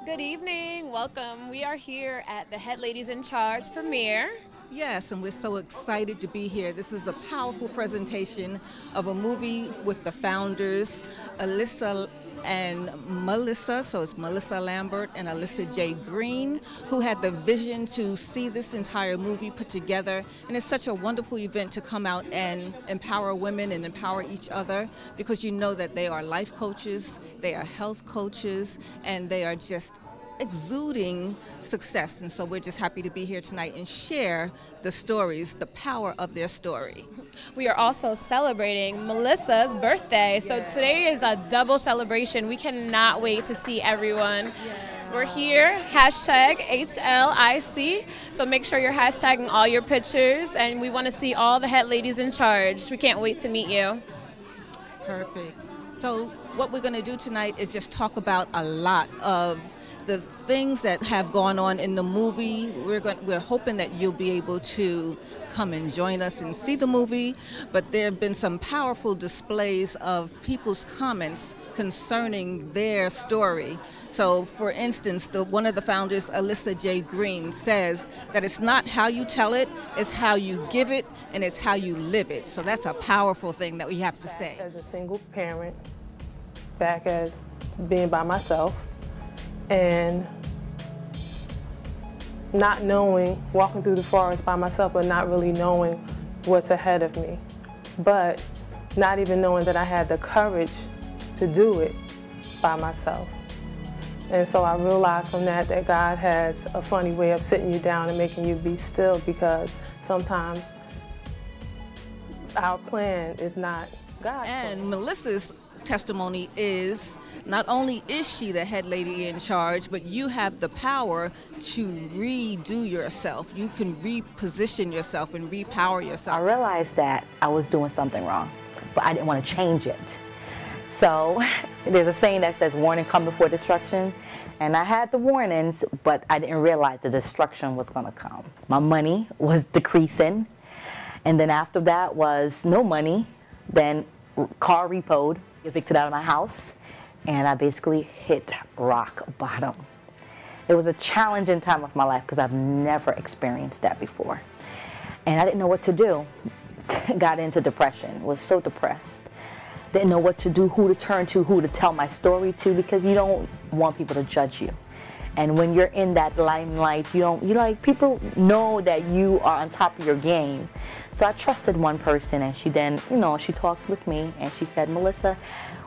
Good evening. Welcome. We are here at the Head Ladies in Charge premiere. Yes, and we're so excited to be here. This is a powerful presentation of a movie with the founders, Alisa and Mellisa, so it's Mellisa Lampert and Alisa J. Green, who had the vision to see this entire movie put together. And it's such a wonderful event to come out and empower women and empower each other, because you know that they are life coaches, they are health coaches, and they are just exuding success. And so we're just happy to be here tonight and share the stories, the power of their story. We are also celebrating Melissa's birthday. So today is a double celebration. We cannot wait to see everyone. We're here, hashtag HLIC. So make sure you're hashtagging all your pictures, and we want to see all the head ladies in charge. We can't wait to meet you. Perfect. So what we're going to do tonight is just talk about a lot of the things that have gone on in the movie. We're hoping that you'll be able to come and join us and see the movie, but there have been some powerful displays of people's comments concerning their story. So for instance, one of the founders, Alisa J. Green, says that it's not how you tell it, it's how you give it, and it's how you live it. So that's a powerful thing that we have to say. As a single parent, back as being by myself, and not knowing, walking through the forest by myself, but not really knowing what's ahead of me, but not even knowing that I had the courage to do it by myself. And so I realized from that God has a funny way of sitting you down and making you be still, because sometimes our plan is not God's plan. And Melissa's testimony is, not only is she the head lady in charge, but you have the power to redo yourself. You can reposition yourself and repower yourself. I realized that I was doing something wrong, but I didn't want to change it. So there's a saying that says, warning come before destruction. And I had the warnings, but I didn't realize the destruction was going to come. My money was decreasing. And then after that was no money, then car repoed, evicted out of my house, and I basically hit rock bottom. It was a challenging time of my life because I've never experienced that before. And I didn't know what to do. Got into depression, was so depressed. Didn't know what to do, who to turn to, who to tell my story to, because you don't want people to judge you. And when you're in that limelight, people know that you are on top of your game. So I trusted one person, and she then, she talked with me, and she said, Melissa,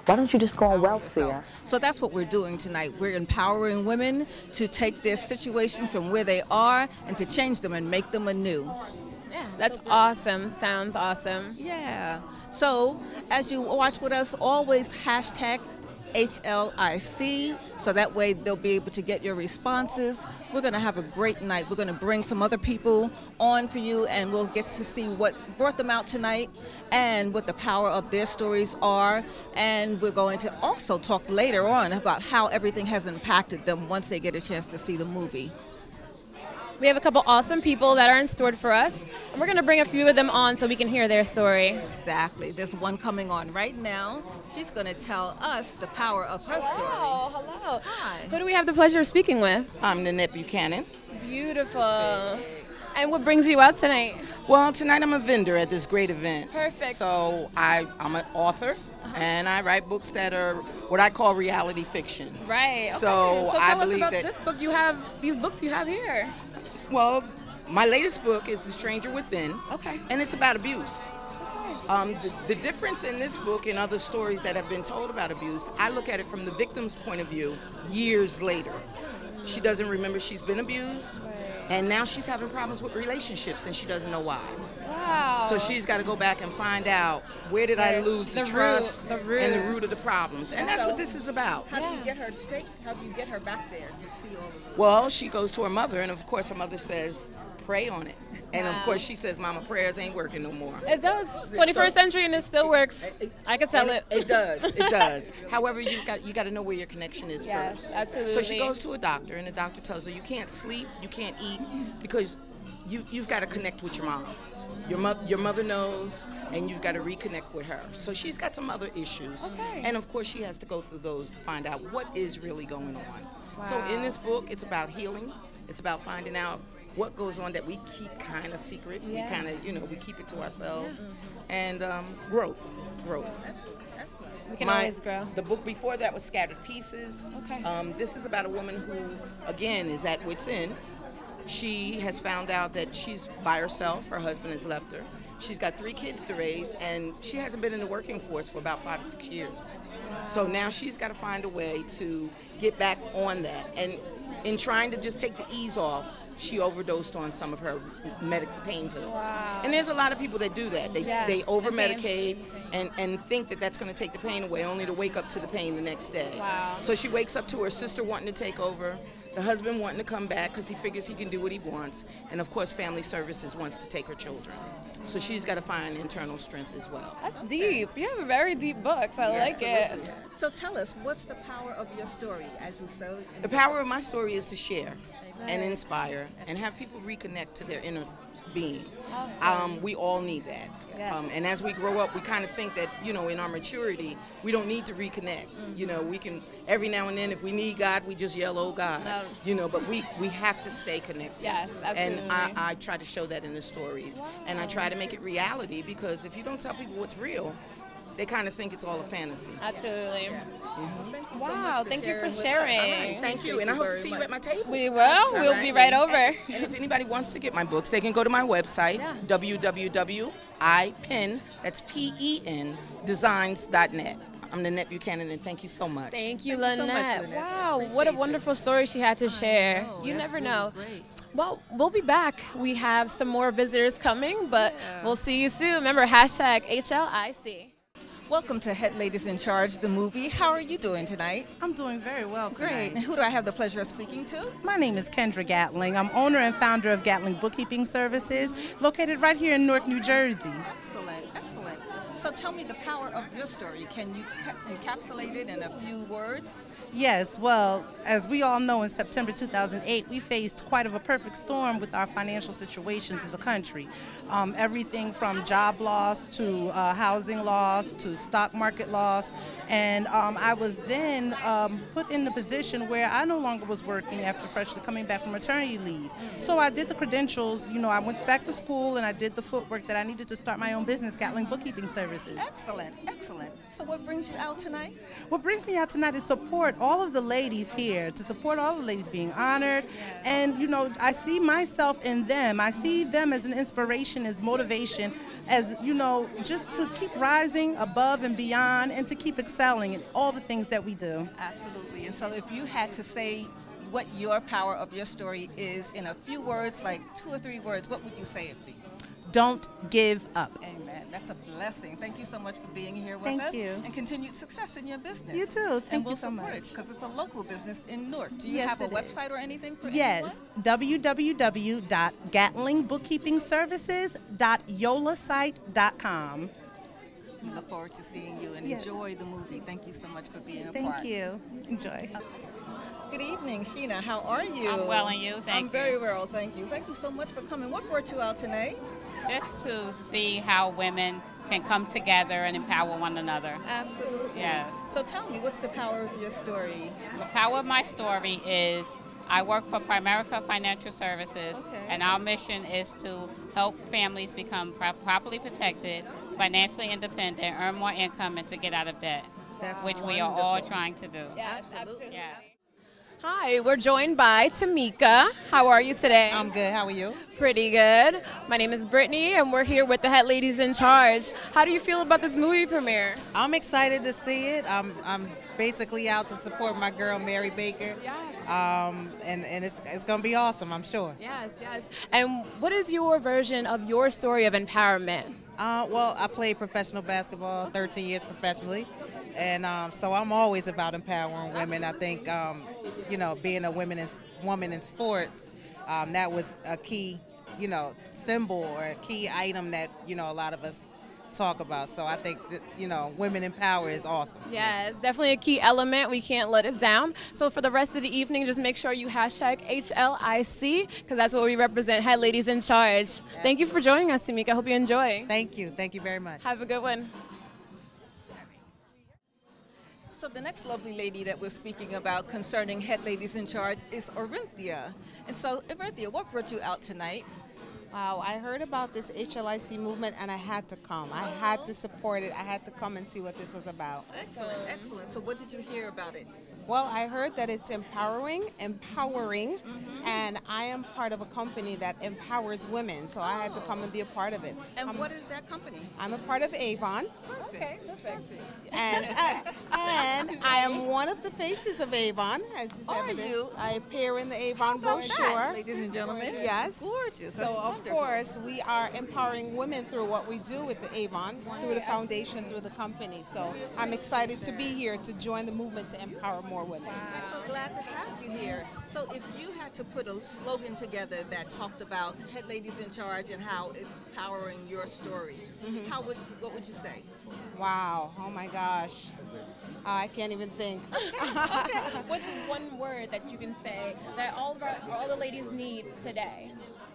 why don't you just go on welfare? So that's what we're doing tonight. We're empowering women to take their situation from where they are and to change them and make them anew. Yeah, that's awesome. Sounds awesome. Yeah. So as you watch with us, always hashtag HLIC, so that way they'll be able to get your responses. We're going to have a great night. We're going to bring some other people on for you, and we'll get to see what brought them out tonight and what the power of their stories are. And we're going to also talk later on about how everything has impacted them once they get a chance to see the movie. We have a couple awesome people that are in store for us, and we're going to bring a few of them on so we can hear their story. Exactly. There's one coming on right now. She's going to tell us the power of her story. Hello. Hi. Who do we have the pleasure of speaking with? I'm Nanette Buchanan. Beautiful. And what brings you out tonight? Well, tonight I'm a vendor at this great event. Perfect. So I'm an author, and I write books that are what I call reality fiction. Right. Okay. So tell I us believe about that this book you have, these books you have here. Well, my latest book is The Stranger Within. Okay. And it's about abuse. The difference in this book and other stories that have been told about abuse, I look at it from the victim's point of view years later. She doesn't remember she's been abused, and now she's having problems with relationships, and she doesn't know why. Wow. So she's got to go back and find out, where did I lose the trust and the root of the problems. And that's what this is about. How do you get her straight? How do you get her back there to see all of it? Well, she goes to her mother, and of course her mother says, pray on it. And of course she says, Mama, prayers ain't working no more. It does. 21st century, and it still works. I can tell it. It does. It does. However, you got to know where your connection is Yes, first. absolutely. So she goes to a doctor, and the doctor tells her, you can't sleep, you can't eat, because you've got to connect with your mom. Your mother knows, and you've got to reconnect with her. So she's got some other issues. Okay. And of course she has to go through those to find out what is really going on. So in this book, it's about healing. It's about finding out what goes on that we keep kind of secret. We kind of, we keep it to ourselves. And growth. We can always grow. The book before that was Scattered Pieces. Okay. This is about a woman who, again, is at wit's end. She has found out that she's by herself. Her husband has left her. She's got 3 kids to raise, and she hasn't been in the working force for about 5 or 6 years. So now she's got to find a way to get back on that. And in trying to just take the ease off, she overdosed on some of her pain pills. Wow. And there's a lot of people that do that. They over-medicate and think that that's going to take the pain away, only to wake up to the pain the next day. Wow. So she wakes up to her sister wanting to take over, the husband wanting to come back because he figures he can do what he wants, and of course Family Services wants to take her children. So she's got to find internal strength as well. That's deep. You have very deep books. I like it. So tell us, what's the power of your story as you spell it? The power of my story is to share and inspire and have people reconnect to their inner being. Awesome. We all need that. Yes. And as we grow up, we kind of think that, in our maturity, we don't need to reconnect. We can, every now and then, if we need God, we just yell, oh God. But we have to stay connected. Yes, absolutely. And I try to show that in the stories. Wow. And I try to make it reality, because if you don't tell people what's real, they kind of think it's all a fantasy. Absolutely. Wow, thank you for sharing. All right, thank you, and I hope to see you at my table. We will. We'll be right over. And if anybody wants to get my books, they can go to my website, www.ipen, that's P-E-N, designs.net. I'm Lynette Buchanan, and thank you so much. Thank you, Thank you so much, Lynette. Lynette. Wow, Appreciate what a you. wonderful story she had to share. You never know. Great. Well, we'll be back. We have some more visitors coming, but we'll see you soon. Remember, #HLIC. Welcome to Head Ladies in Charge, the movie. How are you doing tonight? I'm doing very well tonight. Great. And who do I have the pleasure of speaking to? My name is Kendra Gatling. I'm owner and founder of Gatling Bookkeeping Services, located right here in Newark, New Jersey. Excellent, excellent. So tell me the power of your story. Can you encapsulate it in a few words? Yes, well, as we all know, in September 2008, we faced quite of a perfect storm with our financial situations as a country. Everything from job loss to housing loss to stock market loss. And I was then put in the position where I no longer was working after freshly coming back from maternity leave. So I did the credentials, I went back to school and I did the footwork that I needed to start my own business, Gatling Bookkeeping Services. Excellent, excellent. So what brings you out tonight? What brings me out tonight is support all of the ladies here, to support all the ladies being honored. And, I see myself in them. I see them as an inspiration, as motivation, as, just to keep rising above and beyond and to keep excelling in all the things that we do. Absolutely. And so if you had to say what your power of your story is in a few words, like 2 or 3 words, what would you say it be? Don't give up. Amen. That's a blessing. Thank you so much for being here with Thank us. you. And continued success in your business. You too. Thank we'll you so support much. it because it's a local business in Newark. Do you Yes, have a it website is. or anything for Yes, anyone? www.gatlingbookkeepingservices.yolasite.com. We look forward to seeing you and Yes. enjoy the movie. Thank you so much for being a part. Thank you. Enjoy. Good evening, Sheena. How are you? I'm well, and you? Thank I'm you. very well, thank you. Thank you so much for coming. What brought you out tonight? Just to see how women can come together and empower one another. Absolutely. Yes. So tell me, what's the power of your story? The power of my story is I work for Primerica Financial Services, and our mission is to help families become properly protected, financially independent, earn more income, and to get out of debt, That's which we are all wonderful. trying to do. Yes, Absolutely. Yeah. Hi, we're joined by Tamika. How are you today? I'm good. How are you? Pretty good. My name is Brittney, and we're here with the Head Ladies in Charge. How do you feel about this movie premiere? I'm excited to see it. I'm basically out to support my girl Mary Baker. And it's going to be awesome, I'm sure. Yes, yes. And what is your version of your story of empowerment? Well, I played professional basketball 13 years professionally. And so I'm always about empowering women. I think, being a woman in sports, that was a key, symbol or a key item that, a lot of us talk about. So I think that, women in power is awesome. Yes, definitely a key element. We can't let it down. So for the rest of the evening, just make sure you #HLIC, because that's what we represent, Head Ladies in Charge. Absolutely. Thank you for joining us, Tamika. I hope you enjoy. Thank you. Thank you very much. Have a good one. So the next lovely lady that we're speaking about concerning Head Ladies in Charge is Orinthia. And so, Orinthia, what brought you out tonight? Wow, I heard about this HLIC movement and I had to come. I had to support it. I had to come and see what this was about. Excellent, excellent. So what did you hear about it? Well, I heard that it's empowering, and I am part of a company that empowers women, so I had to come and be a part of it. And what is that company? I'm a part of Avon. Okay, perfect. And I am one of the faces of Avon, as is evidence. You? I appear in the Avon brochure. Ladies and gentlemen. Yes. Gorgeous. So, of course, we are empowering women through what we do with the Avon, through the foundation, through the company. So I'm excited to be here to join the movement to empower more women. We're so glad to have you here. So if you had to put a slogan together that talked about Head Ladies in Charge and how it's powering your story, what would you say? Wow. Oh, my gosh. I can't even think. What's one word that you can say that all the ladies need today?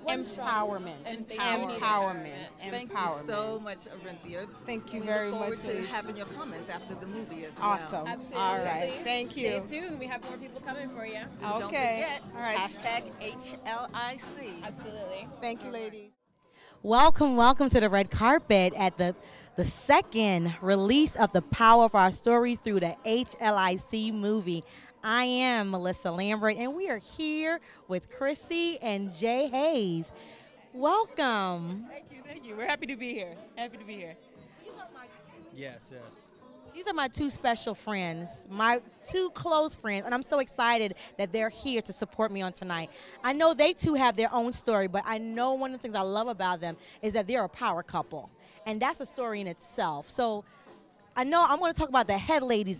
Empowerment. Empowerment. Thank you so much, Orinthia. Thank you very much. We look forward to having your comments after the movie as well. Awesome. Absolutely. All right. Thank you. Stay tuned. We have more people coming for you. Don't Okay. forget, All right. #HLIC. Absolutely. Thank you, ladies. Welcome, welcome to the red carpet at the second release of The Power of Our Story through the HLIC movie. I am Mellisa Lampert, and we are here with Chrissy and Jay Hayes. Welcome. Thank you. We're happy to be here. Yes. These are my two special friends, my two close friends, and I'm so excited that they're here to support me on tonight. I know they too have their own story, but I know one of the things I love about them is that they're a power couple, and that's a story in itself. So I know I'm going to talk about the head lady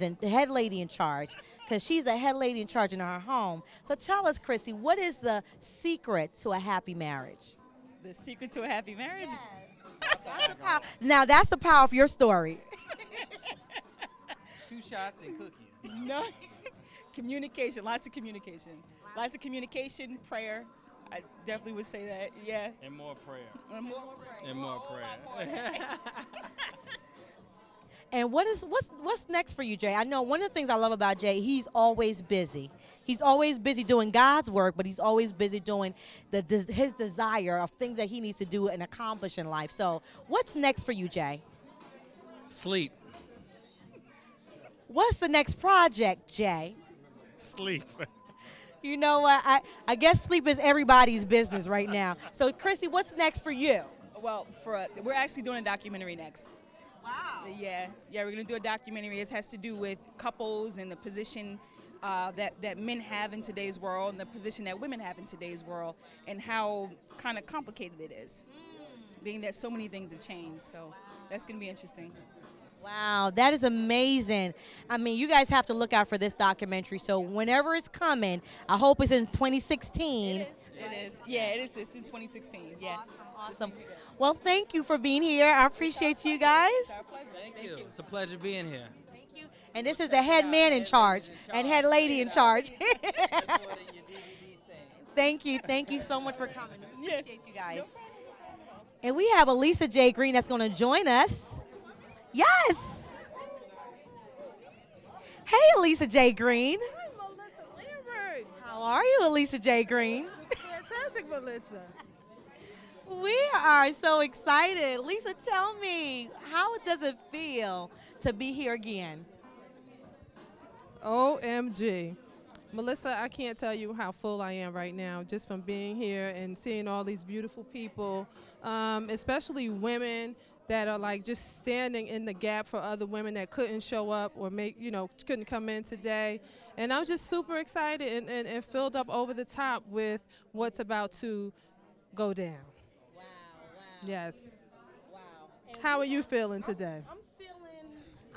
in charge, because she's the head lady in charge in her home. So tell us, Chrissy, what is the secret to a happy marriage? The secret to a happy marriage? Yes. Now that's the power of your story. 2 shots and cookies. No. Communication, lots of communication. Lots of communication, prayer. I definitely would say that, yeah. And more prayer. And more prayer. And what's next for you, Jay? I know one of the things I love about Jay, he's always busy. He's always busy doing God's work, but he's always busy doing his desire of things that he needs to do and accomplish in life. So what's next for you, Jay? Sleep. What's the next project, Jay? Sleep. You know what? I guess sleep is everybody's business right now. So, Chrissy, what's next for you? Well, we're actually doing a documentary next. Wow. Yeah, we're going to do a documentary. It has to do with couples and the position that men have in today's world and the position that women have in today's world and how kind of complicated it is, being that so many things have changed. So that's going to be interesting. Wow, that is amazing. I mean, you guys have to look out for this documentary. So whenever it's coming, I hope it's in 2016. It is. Yeah, it is. It's in 2016. Yeah. Awesome. Well, thank you for being here. I appreciate you guys. It's our pleasure. Thank you. It's a pleasure being here. Thank you. And this is the head man in charge and head lady in charge. Thank you. Thank you so much for coming. We appreciate you guys. And we have Alisa J. Green that's going to join us. Yes. Hey, Alisa J. Green. Hi, Mellisa Lampert. How are you, Alisa J. Green? Fantastic, Mellisa. We are so excited. Lisa, tell me, how does it feel to be here again? OMG. Mellisa, I can't tell you how full I am right now just from being here and seeing all these beautiful people, especially women that are like just standing in the gap for other women that couldn't show up or couldn't come in today. And I'm just super excited and filled up over the top with what's about to go down. Wow. Yes. Wow. How are you feeling today?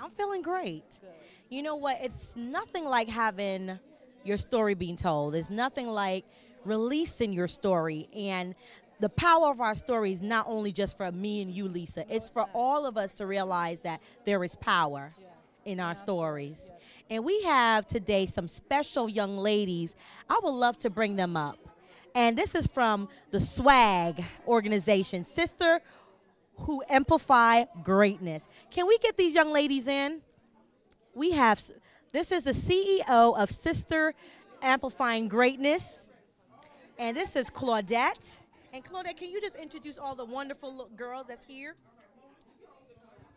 I'm feeling great. Good. You know what? It's nothing like having your story being told. It's nothing like releasing your story. And the power of our story is not only just for me and you, Lisa. It's for all of us to realize that there is power in our stories. And we have today some special young ladies. I would love to bring them up. And this is from the SWAG organization, Sister Who Amplify Greatness. Can we get these young ladies in? We have This is the CEO of Sister Amplifying Greatness. And this is Claudette. And Claudette, can you just introduce all the wonderful girls that's here?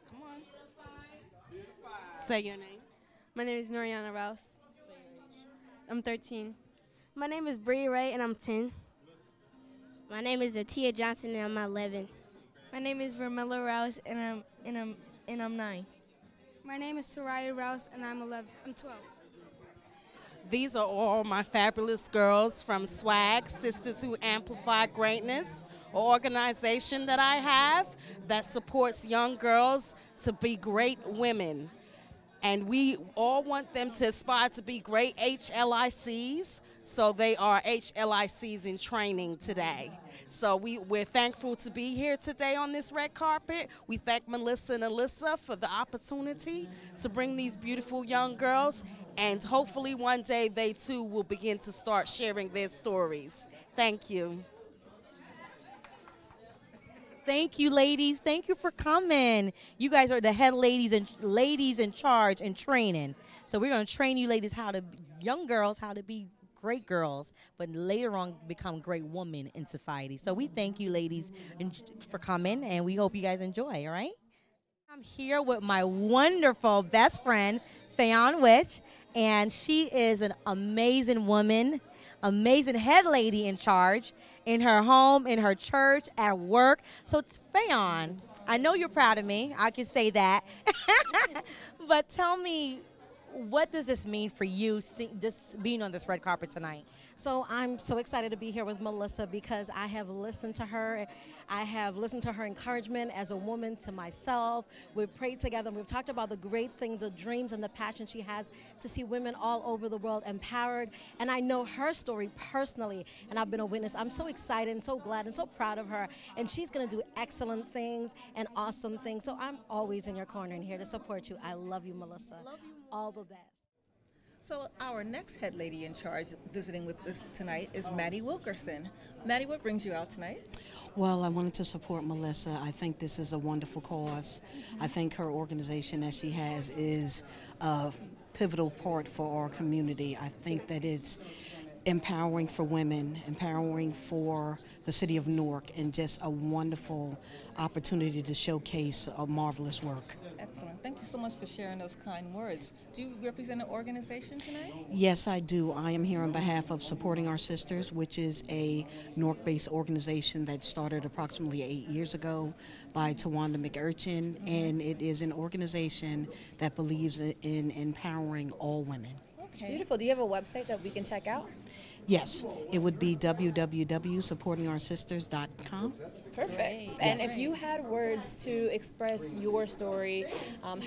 Come on. Say your name. My name is Noriana Rouse. I'm 13. My name is Bree Ray, and I'm 10. My name is Atia Johnson, and I'm 11. My name is Ramilla Rouse, and I'm 9. My name is Soraya Rouse, and I'm 11. I'm 12. These are all my fabulous girls from SWAG, Sisters Who Amplify Greatness, an organization that I have that supports young girls to be great women. And we all want them to aspire to be great HLICs, so they are HLICs in training today. So we're thankful to be here today on this red carpet. We thank Mellisa and Alisa for the opportunity to bring these beautiful young girls, and hopefully one day they too will begin to start sharing their stories. Thank you. Thank you, ladies. Thank you for coming. You guys are the head ladies in charge and training. So we're going to train you ladies young girls, how to be great girls, but later on become great women in society. So we thank you, ladies, for coming, and we hope you guys enjoy, all right? I'm here with my wonderful best friend, Fayon Witch, and she is an amazing woman, amazing head lady in charge in her home, in her church, at work. So Fayon, I know you're proud of me. I can say that. But tell me, what does this mean for you, just being on this red carpet tonight? So I'm so excited to be here with Mellisa because I have listened to her. I have listened to her encouragement as a woman to myself. We've prayed together and we've talked about the great things, the dreams and the passion she has to see women all over the world empowered. And I know her story personally, and I've been a witness. I'm so excited and so glad and so proud of her. And she's going to do excellent things and awesome things. So I'm always in your corner and here to support you. I love you, Mellisa. Love you. All the best. So our next head lady in charge visiting with us tonight is Maddie Wilkerson. Maddie, what brings you out tonight? Well, I wanted to support Mellisa. I think this is a wonderful cause. I think her organization that she has is a pivotal part for our community. I think that it's empowering for women, empowering for the city of Newark, and just a wonderful opportunity to showcase a marvelous work. Excellent. Thank you so much for sharing those kind words. Do you represent an organization tonight? Yes, I do. I am here on behalf of Supporting Our Sisters, which is a Newark-based organization that started approximately 8 years ago by Tawanda McUrchin, and it is an organization that believes in empowering all women. Okay. Beautiful. Do you have a website that we can check out? Yes, it would be www.supportingoursisters.com. Perfect. And if you had words to express your story,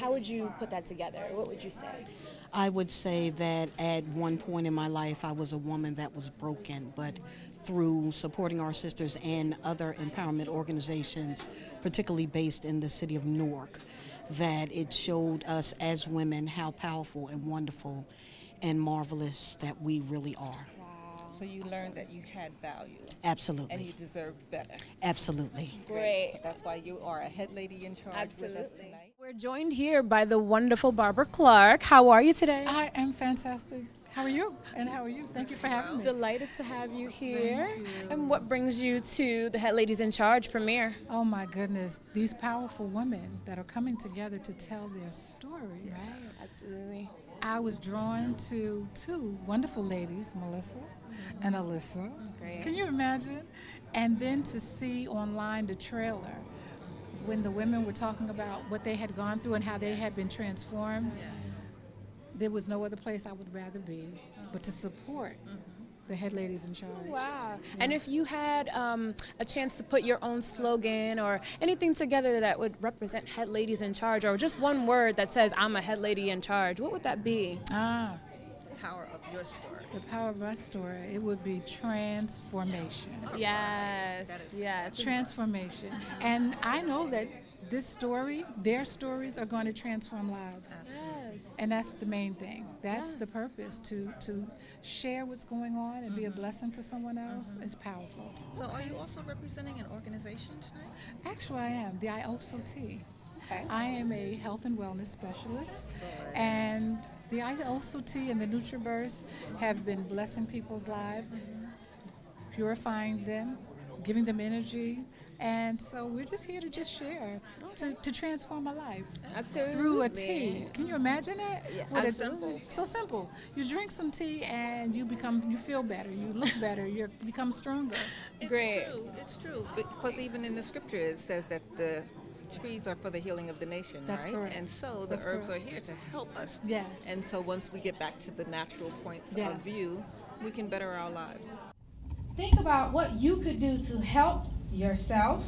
how would you put that together? What would you say? I would say that at one point in my life, I was a woman that was broken, but through Supporting Our Sisters and other empowerment organizations, particularly based in the city of Newark, that it showed us as women how powerful and wonderful and marvelous that we really are. So you learned that you had value. Absolutely. And you deserved better. Absolutely. Great. So that's why you are a head lady in charge with us tonight. We're joined here by the wonderful Barbara Clark. How are you today? I am fantastic. How are you? And how are you? Thank you for having me. Delighted to have you here. And what brings you to the Head Ladies in Charge premiere? Oh my goodness, these powerful women that are coming together to tell their stories. Right, absolutely. I was drawn to two wonderful ladies, Mellisa and Alisa. Great. Can you imagine? And then to see online the trailer when the women were talking about what they had gone through and how they had been transformed. There was no other place I would rather be but to support the Head Ladies in Charge. Wow. Yeah. And if you had a chance to put your own slogan or anything together that would represent Head Ladies in Charge, or just one word that says, I'm a Head Lady in Charge, what would that be? The power of your story. The power of my story, it would be transformation. Yes, yes. Transformation. And I know that this story, their stories are going to transform lives. Yes. And that's the main thing. That's the purpose, to share what's going on and be a blessing to someone else is powerful. So are you also representing an organization tonight? Actually, I am, the aLgProduction. Okay. I am a health and wellness specialist, and The Ioso tea and the NutriBurst have been blessing people's lives, purifying them, giving them energy. And so we're just here to just share, to transform a life. Absolutely. Through a tea. Can you imagine that? Yes. What So it's simple. So simple. You drink some tea and you feel better, you look better, you become stronger. It's true. Because even in the scripture it says that the trees are for the healing of the nation, That's right? correct. And so That's the herbs correct. are here to help us. Yes. And so once we get back to the natural points Yes. of view, we can better our lives. Think about what you could do to help yourself,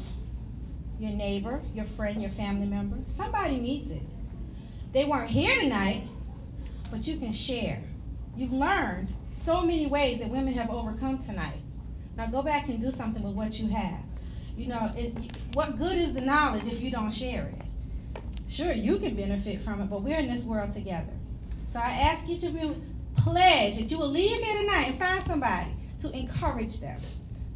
your neighbor, your friend, your family member. Somebody needs it. They weren't here tonight, but you can share. You've learned so many ways that women have overcome tonight. Now go back and do something with what you have. You know, what good is the knowledge if you don't share it? Sure, you can benefit from it, but we're in this world together. So I ask each of you, pledge that you will leave here tonight and find somebody to encourage them,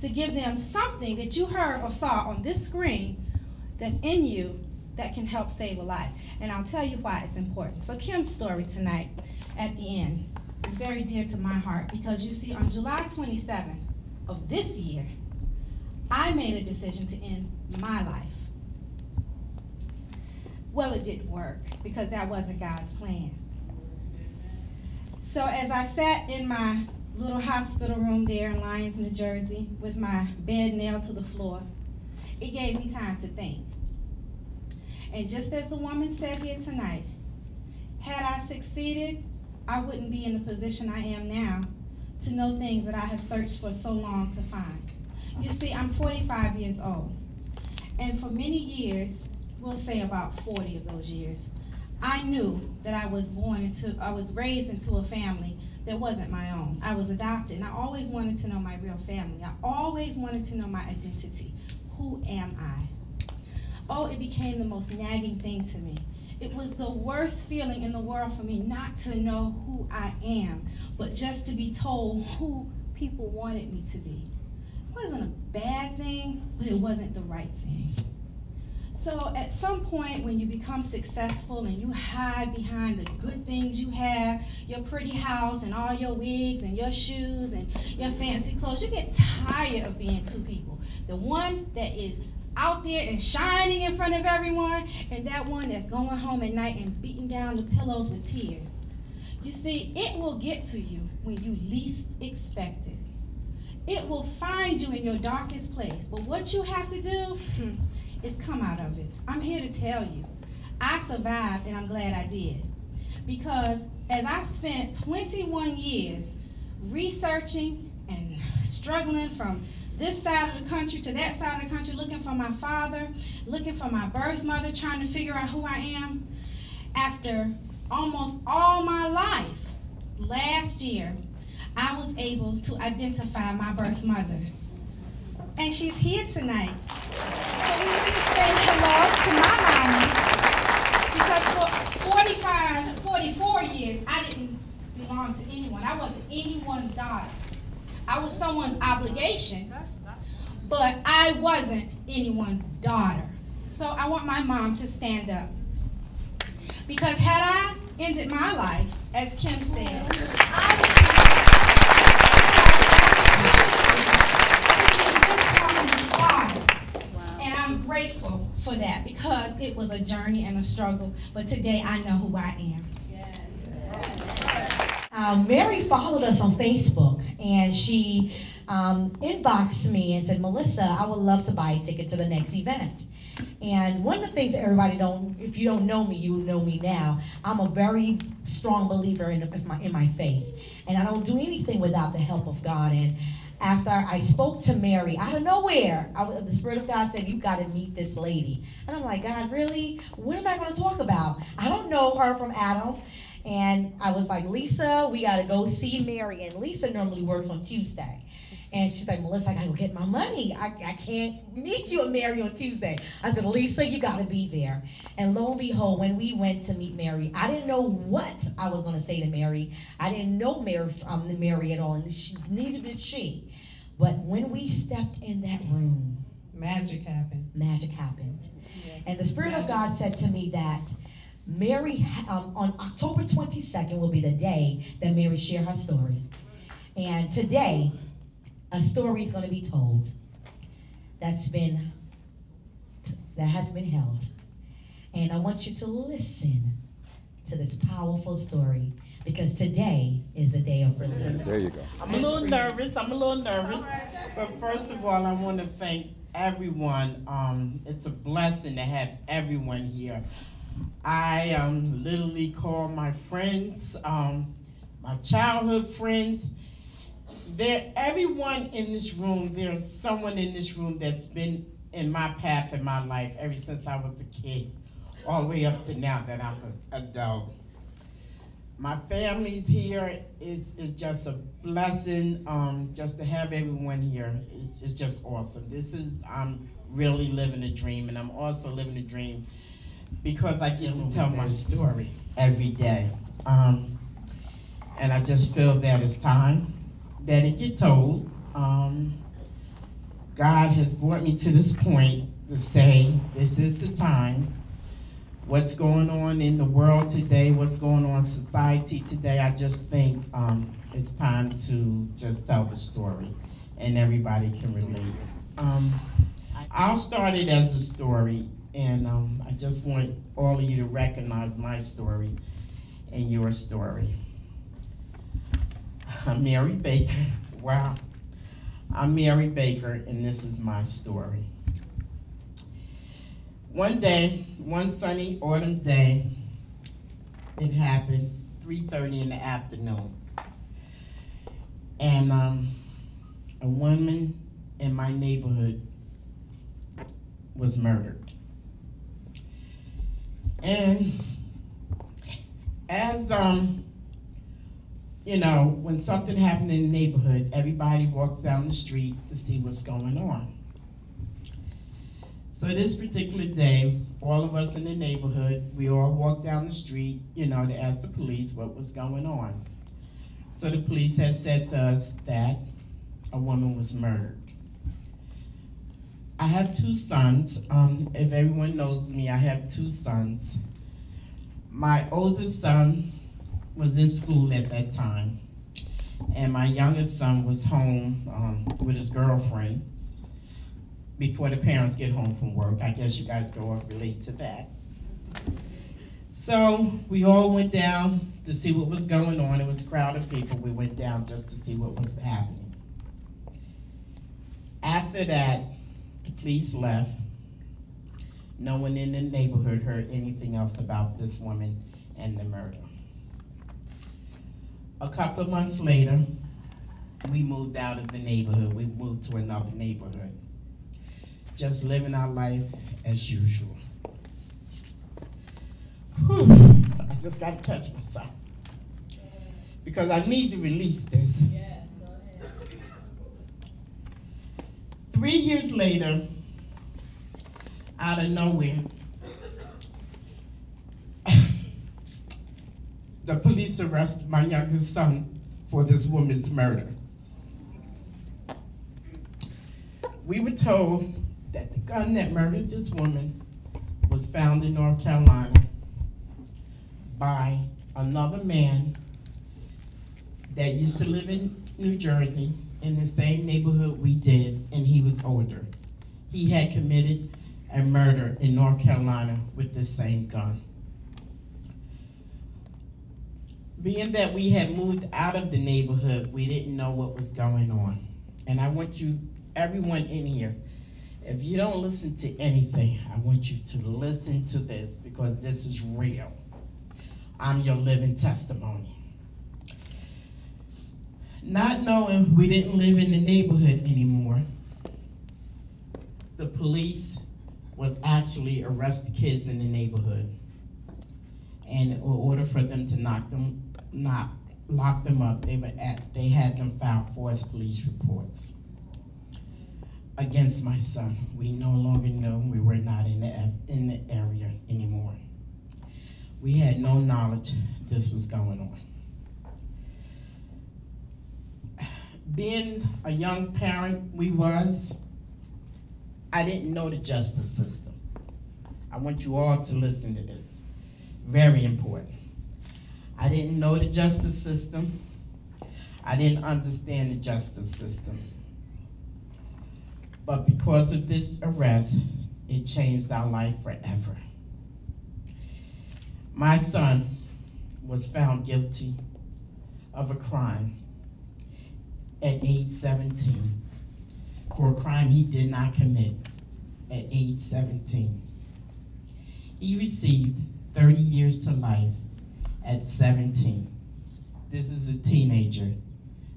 to give them something that you heard or saw on this screen that's in you that can help save a life. And I'll tell you why it's important. So Kim's story tonight at the end is very dear to my heart because you see, on July 27th of this year, I made a decision to end my life. Well, it didn't work because that wasn't God's plan. So as I sat in my little hospital room there in Lyons, New Jersey, with my bed nailed to the floor, it gave me time to think. And just as the woman said here tonight, had I succeeded, I wouldn't be in the position I am now to know things that I have searched for so long to find. You see, I'm 45 years old, and for many years, we'll say about 40 of those years, I knew that I was raised into a family that wasn't my own. I was adopted, and I always wanted to know my real family. I always wanted to know my identity. Who am I? Oh, it became the most nagging thing to me. It was the worst feeling in the world for me not to know who I am, but just to be told who people wanted me to be. It wasn't a bad thing, but it wasn't the right thing. So at some point when you become successful and you hide behind the good things you have, your pretty house and all your wigs and your shoes and your fancy clothes, you get tired of being two people. The one that is out there and shining in front of everyone, and that one that's going home at night and beating down the pillows with tears. You see, it will get to you when you least expect it. It will find you in your darkest place, but what you have to do is come out of it. I'm here to tell you, I survived, and I'm glad I did. Because as I spent 21 years researching and struggling from this side of the country to that side of the country, looking for my father, looking for my birth mother, trying to figure out who I am. After almost all my life, last year, I was able to identify my birth mother. And she's here tonight. So we need to say hello to my mommy, because for 44 years, I didn't belong to anyone. I wasn't anyone's daughter. I was someone's obligation, but I wasn't anyone's daughter. So I want my mom to stand up. Because had I ended my life, as Kim said, and I'm grateful for that because it was a journey and a struggle, but today I know who I am. Mary followed us on Facebook, and she inboxed me and said, Mellisa, I would love to buy a ticket to the next event. And one of the things that everybody don't, if you don't know me, you know me now, I'm a very strong believer in my faith. And I don't do anything without the help of God. And after I spoke to Mary, out of nowhere, the Spirit of God said, you've got to meet this lady. And I'm like, God, really? What am I going to talk about? I don't know her from Adam. And I was like, Lisa, we got to go see Mary. And Lisa normally works on Tuesday. And she's like, Mellisa, I got to go get my money. I can't meet you and Mary on Tuesday. I said, Lisa, you got to be there. And lo and behold, when we went to meet Mary, I didn't know what I was going to say to Mary. I didn't know Mary at all, and neither did she. But when we stepped in that room, magic happened. Magic happened. Yeah. And the Spirit of God said to me that Mary, on October 22nd will be the day that Mary shared her story. And today, a story is going to be told that has been held. And I want you to listen to this powerful story, because today is a day of release. There you go. I'm a little nervous. But first of all, I want to thank everyone. It's a blessing to have everyone here. I literally call my friends, my childhood friends. Everyone in this room, there's someone in this room that's been in my path in my life ever since I was a kid, all the way up to now that I'm an adult. My family's here is just a blessing. Just to have everyone here is just awesome. I'm really living a dream, and I'm also living a dream because I get to tell my story every day. And I just feel that it's time that it get told. God has brought me to this point to say this is the time. What's going on in the world today, what's going on in society today, I just think it's time to just tell the story and everybody can relate. I'll start it as a story, and I just want all of you to recognize my story and your story. I'm Mary Baker. Wow. I'm Mary Baker, and this is my story. One day, one sunny autumn day, it happened, 3:30 in the afternoon. And a woman in my neighborhood was murdered. And as, you know, when something happened in the neighborhood, everybody walks down the street to see what's going on. So this particular day, all of us in the neighborhood, we all walked down the street, you know, to ask the police what was going on. So the police had said to us that a woman was murdered. I have two sons. If everyone knows me, I have two sons. My oldest son was in school at that time, and my youngest son was home with his girlfriend before the parents get home from work. I guess you guys go and relate to that. So we all went down to see what was going on. It was a crowd of people. We went down just to see what was happening. After that, the police left. No one in the neighborhood heard anything else about this woman and the murder. A couple of months later, we moved out of the neighborhood. We moved to another neighborhood. Just living our life as usual. Whew, I just got to catch myself, because I need to release this. Yeah, go ahead. 3 years later, out of nowhere, the police arrested my youngest son for this woman's murder. We were told that the gun that murdered this woman was found in North Carolina by another man that used to live in New Jersey in the same neighborhood we did, and he was older. He had committed a murder in North Carolina with the same gun. Being that we had moved out of the neighborhood, we didn't know what was going on. And I want you, everyone in here, if you don't listen to anything, I want you to listen to this, because this is real. I'm your living testimony. Not knowing we didn't live in the neighborhood anymore, the police would actually arrest the kids in the neighborhood, and in order for them to lock them up, they had them file false police reports against my son. We no longer knew, we were not in the area anymore. We had no knowledge this was going on. Being a young parent I didn't know the justice system. I want you all to listen to this. very important. I didn't know the justice system. I didn't understand the justice system. But because of this arrest, it changed our life forever. My son was found guilty of a crime at age 17 for a crime he did not commit at age 17. He received 30 years to life at 17. This is a teenager.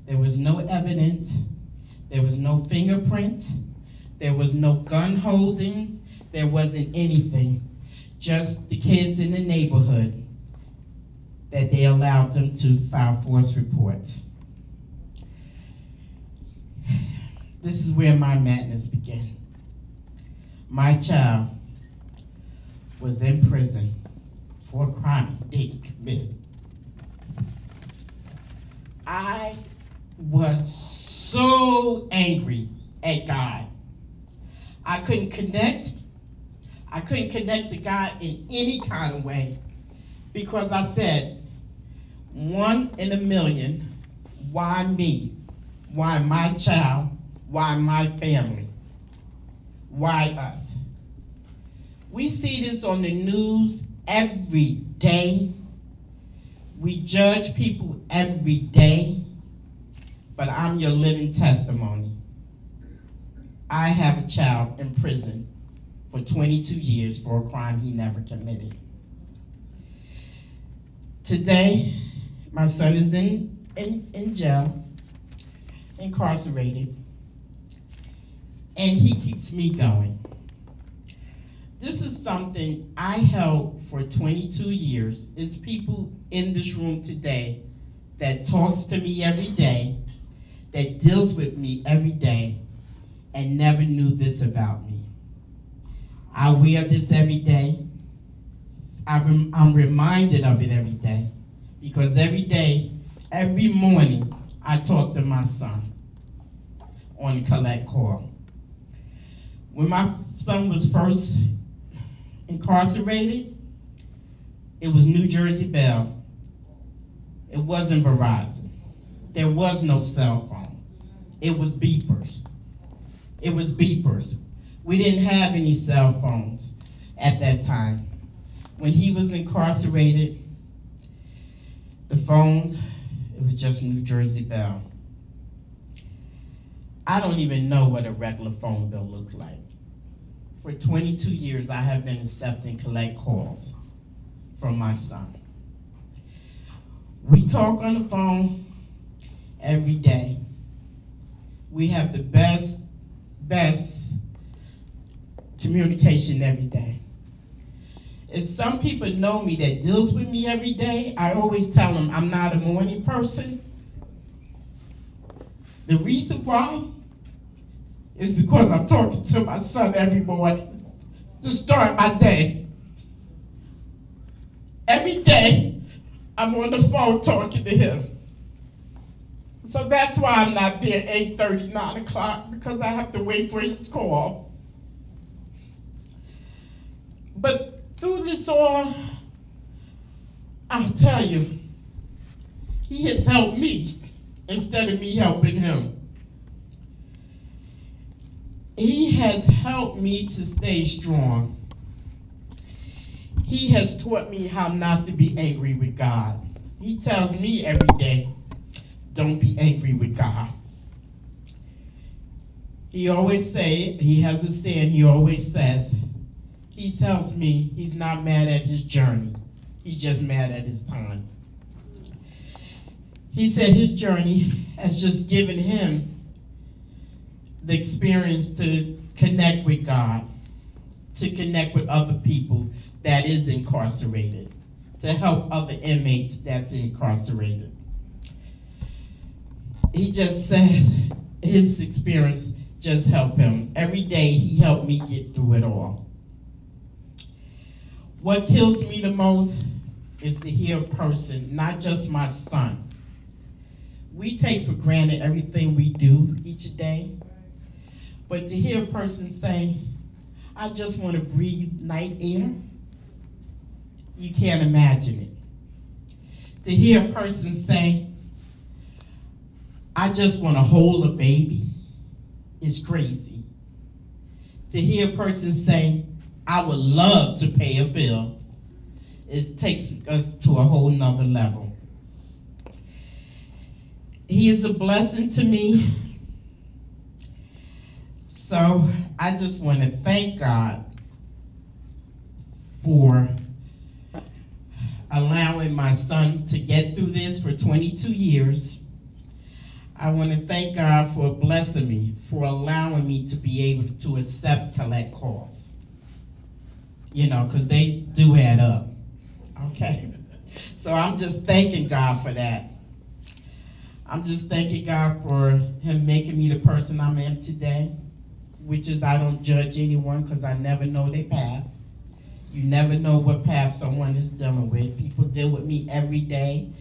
There was no evidence, there was no fingerprints, there was no gun holding, there wasn't anything. Just the kids in the neighborhood that they allowed them to file false reports. This is where my madness began. My child was in prison for a crime he didn't commit. I was so angry at God. I couldn't connect. I couldn't connect to God in any kind of way because I said, 1 in a million, why me? Why my child? Why my family? Why us? We see this on the news every day. We judge people every day, but I'm your living testimony. I have a child in prison for 22 years for a crime he never committed. Today, my son is in jail, incarcerated, and he keeps me going. This is something I held for 22 years. It's people in this room today that talks to me every day, that deals with me every day, and never knew this about me. I wear this every day. I'm reminded of it every day because every day, every morning, I talk to my son on a collect call. When my son was first incarcerated, it was New Jersey Bell. It wasn't Verizon. There was no cell phone. It was beepers. It was beepers. We didn't have any cell phones at that time. When he was incarcerated, the phones, it was just New Jersey Bell. I don't even know what a regular phone bill looks like. For 22 years, I have been accepting collect calls from my son. We talk on the phone every day. We have the best communication every day. If some people know me that deals with me every day, I always tell them I'm not a morning person. The reason why is because I'm talking to my son every morning to start my day. Every day, I'm on the phone talking to him. So that's why I'm not there 8:30, 9 o'clock, because I have to wait for his call. But through this all, I'll tell you, he has helped me instead of me helping him. He has helped me to stay strong. He has taught me how not to be angry with God. He tells me every day, don't be angry with God. He always he has a saying, he always says, he tells me he's not mad at his journey. He's just mad at his time. He said his journey has just given him the experience to connect with God, to connect with other people that is incarcerated, to help other inmates that's incarcerated. He just says his experience just helped him. Every day he helped me get through it all. What kills me the most is to hear a person, not just my son. We take for granted everything we do each day, but to hear a person say, I just want to breathe night air, you can't imagine it. To hear a person say, I just want to hold a baby, is crazy. To hear a person say, I would love to pay a bill, it takes us to a whole nother level. He is a blessing to me. So I just want to thank God for allowing my son to get through this for 22 years. I want to thank God for blessing me, for allowing me to be able to accept collect calls. You know, because they do add up. Okay? So I'm just thanking God for that. I'm just thanking God for him making me the person I am today, which is I don't judge anyone because I never know their path. You never know what path someone is dealing with. People deal with me every day.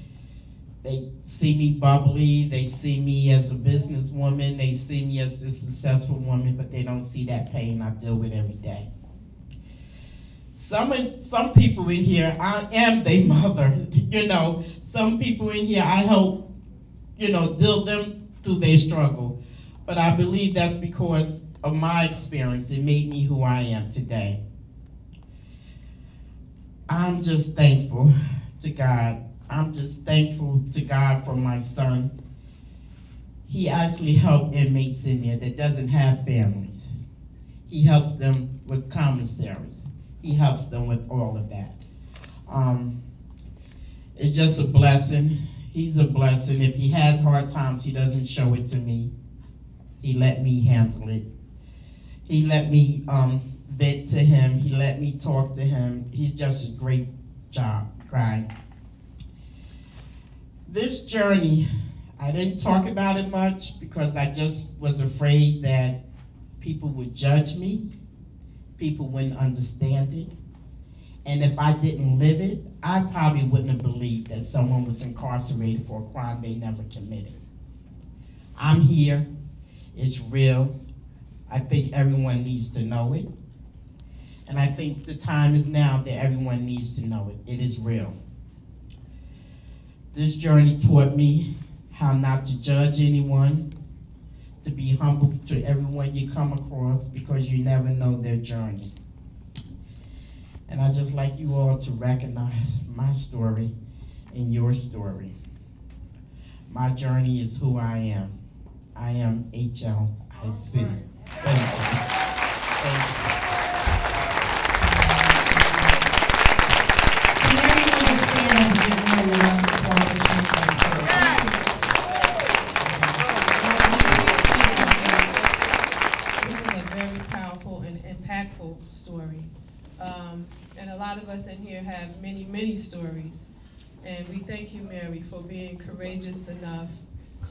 They see me bubbly, they see me as a businesswoman, they see me as a successful woman, but they don't see that pain I deal with every day. Some people in here, I am their mother. You know, some people in here, I help, you know, deal them through their struggle. But I believe that's because of my experience. It made me who I am today. I'm just thankful to God. I'm just thankful to God for my son. He actually helped inmates in there that doesn't have families. He helps them with commissaries. He helps them with all of that. It's just a blessing. He's a blessing. If he had hard times, he doesn't show it to me. He let me handle it. He let me vent to him. He let me talk to him. He's just a great guy. This journey, I didn't talk about it much because I just was afraid that people would judge me. People wouldn't understand it. And if I didn't live it, I probably wouldn't have believed that someone was incarcerated for a crime they never committed. I'm here. It's real. I think everyone needs to know it. And I think the time is now that everyone needs to know it. It is real. This journey taught me how not to judge anyone, to be humble to everyone you come across because you never know their journey. And I just like you all to recognize my story and your story. My journey is who I am. I am HLIC. Thank you. Thank you. Story. And a lot of us in here have many, many stories. And we thank you, Mary, for being courageous enough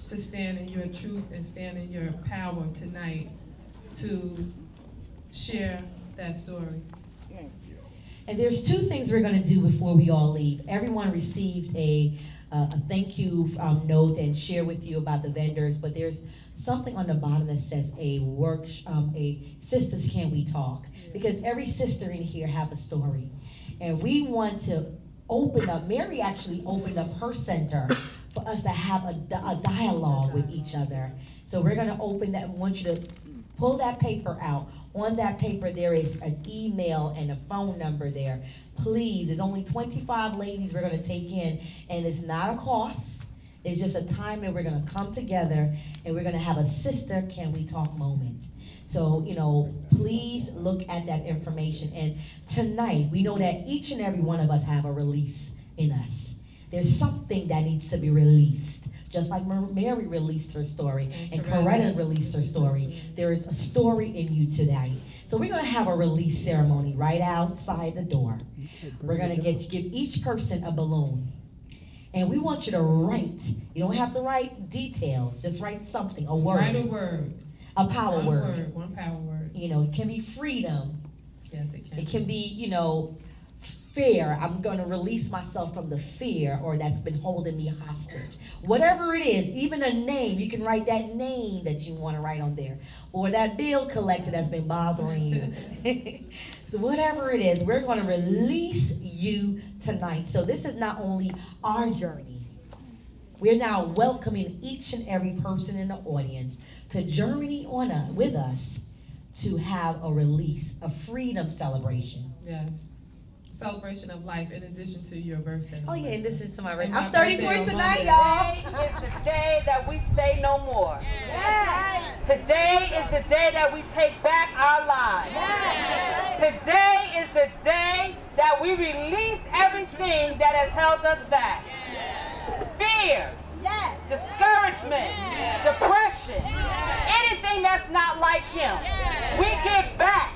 to stand in your truth and stand in your power tonight to share that story. And there's two things we're going to do before we all leave. Everyone received a thank you note and share with you about the vendors, but there's something on the bottom that says a Sisters Can We Talk? Because every sister in here have a story. And we want to open up, Mary actually opened up her center for us to have a dialogue with each other. So we're gonna open that, I want you to pull that paper out. On that paper there is an email and a phone number there. Please, there's only 25 ladies we're gonna take in, and it's not a cost. It's just a time that we're gonna come together and we're gonna have a Sister Can We Talk moment. So, you know, please look at that information. And tonight, we know that each and every one of us have a release in us. There's something that needs to be released. Just like Mary released her story and Coretta released her story. There is a story in you tonight. So we're gonna have a release ceremony right outside the door. We're gonna give each person a balloon. And we want you to write. You don't have to write details, just write something, a word. Write a word. A power word. One power word. You know, it can be freedom. Yes, it can. It can be, you know, fear. I'm going to release myself from the fear or that's been holding me hostage. Whatever it is, even a name, you can write that name that you want to write on there. Or that bill collector that's been bothering you. So whatever it is, we're going to release you tonight. So this is not only our journey. We're now welcoming each and every person in the audience to journey on with us to have a release, a freedom celebration. Yes. Celebration of life in addition to your birthday. Oh yeah, in addition to my birthday. And I'm 34 tonight, y'all. Today is the day that we say no more. Yes. Today is the day that we take back our lives. Yes. Today is the day that we release everything that has held us back. Yes. Fear, yes. Discouragement, yes. Depression, yes. Anything that's not like him, yes. We give back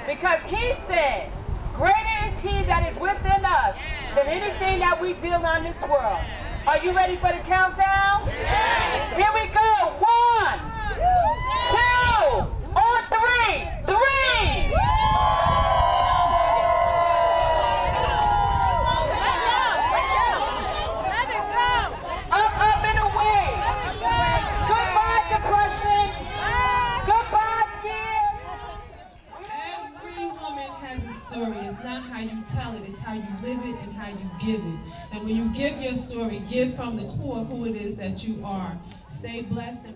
because he said, greater is he that is within us than anything that we deal on this world. Are you ready for the countdown? Yes. Here we go. 1, 2, on 3. 3. Up and away. Goodbye, depression. Goodbye, fear. Every woman has a story. It's not how you tell it, it's how you live it and how you give it. And when you give your story, give from the core of who it is that you are. Stay blessed and